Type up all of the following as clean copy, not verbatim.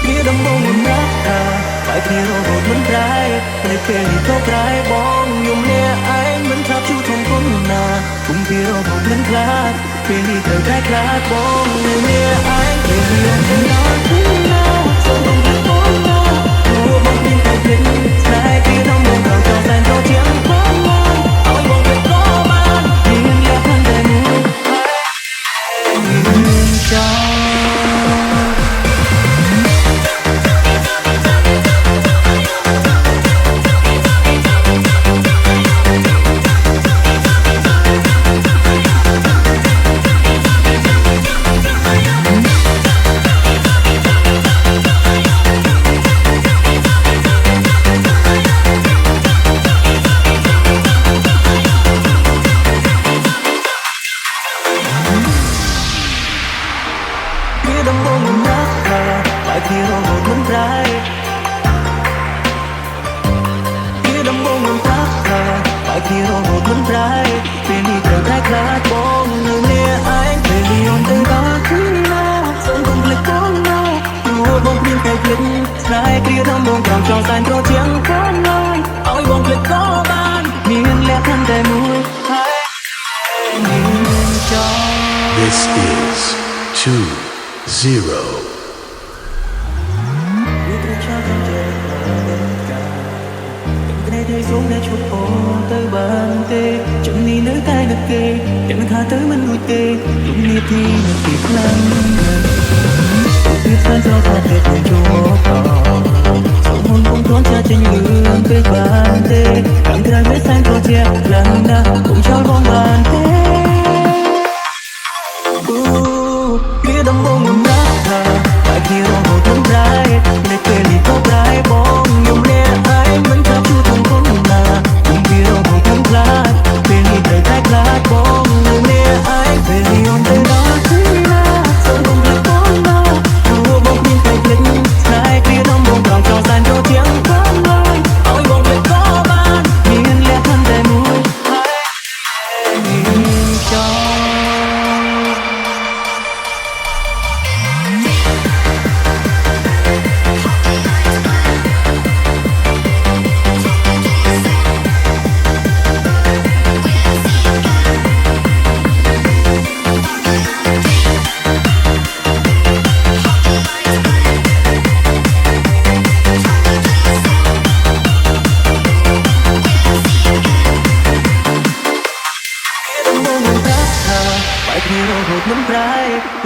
Kia đâm bông ngầm rác ra tại kia rồi một vấn tráiในពេលនេះក៏ប្រែបងខ្ញុំអ្នកឯងមិនថាជួធំគុណណាគុំពីរហូតមិនខ្លាចពេលនេះត្រូវតែខ្លាចបងអ្នកឯងពេលនេះទៅដល់ទីណាសូមបងទៅបងណាព្រោះបងមានតែភ្លេចតែគេដល់មកដល់ចោលតែទៅជាងបងមកឲ្យបងទៅក៏បានមានលក្ខណៈតែមួយមានចោលThis is 2-0. ได้สูงได้ชุดโอเตอร์บานเตจงนี้นึกได้นึกเกยังขาเธอมันลุยเตลุงนี้ที่นึกอีกครั้งคือฉันจะทำให้เธอจูบต่อสมมติคงท้อนจะจะยืนไปบานเตตั้งใจไม่แสงตัวเจียบหลังนะคงชอบมองบานเตkia đâm bông ngầm rác ra tại kia rồi một vấn tráiในពេលនេះក៏ប្រែបងខ្ញុំអ្នកឯងមិនថាជួធំគុណណាគុំពីរហូតមិនខ្លាចពេលនេះត្រូវតែខ្លាចបងអ្នកឯងពេលនេះអនទៅដល់ទីណាសូមបងទៅបងណាព្រោះបងមានតែភ្លេចតែkia đâm bôngត្រង់ចោលសែនចូលជាងបងឡើយឲ្យបងទៅក៏បានមានលក្ខណៈតែមួយហើយមានចោល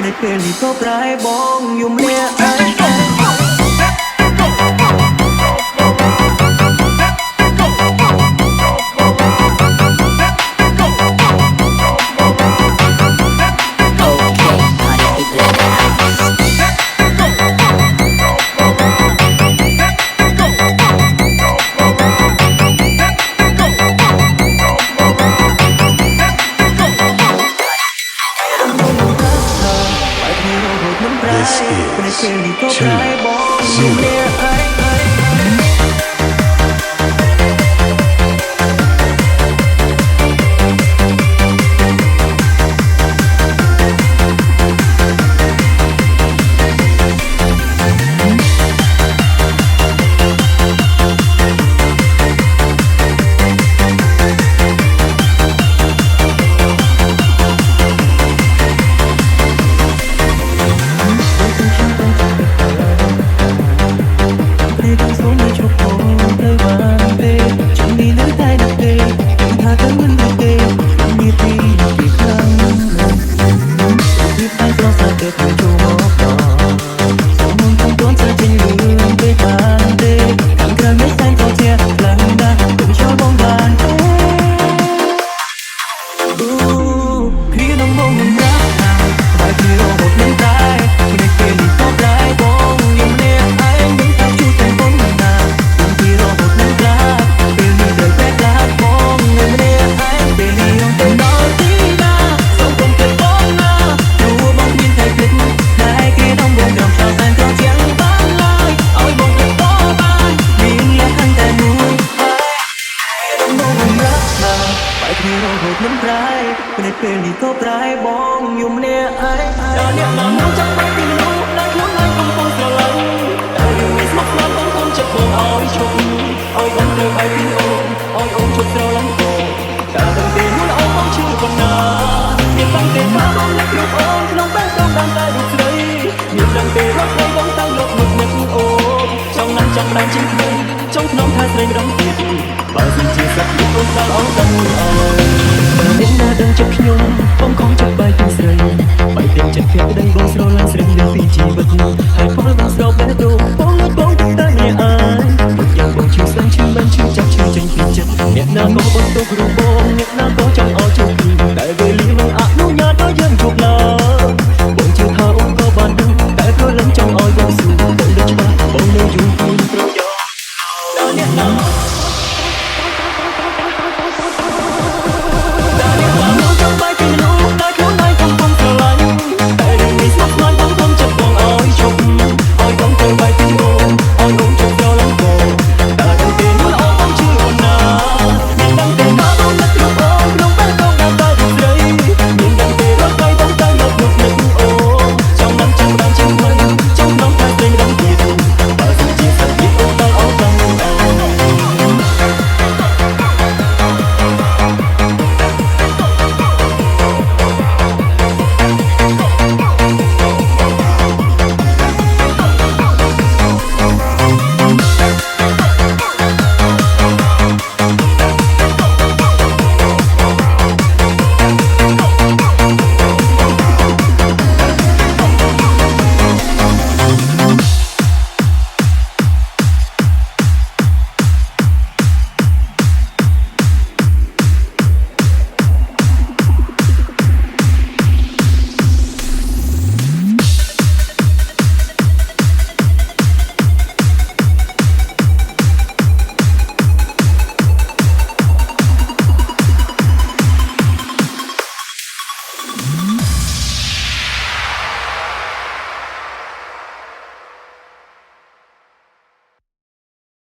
ในពេលនេះក៏ប្រែបងខ្ញុំអ្នកឯង ស្រីបងតាំងលោកមុខអ្នកអូចង់ណាស់ចង់បានជាងខ្ញុំចង់ខ្ញុំថាស្រីម្ដងទៀតបើសិនជាសត្វលោកអូនខ្លាចអស់តែមួយអើអ្នកណាដឹងចិត្តខ្ញុំបងខំចាប់បាយពីស្រីបាយទាំងចិត្តភក្តីបងស្រឡាញ់ស្រីលើពីជីវិត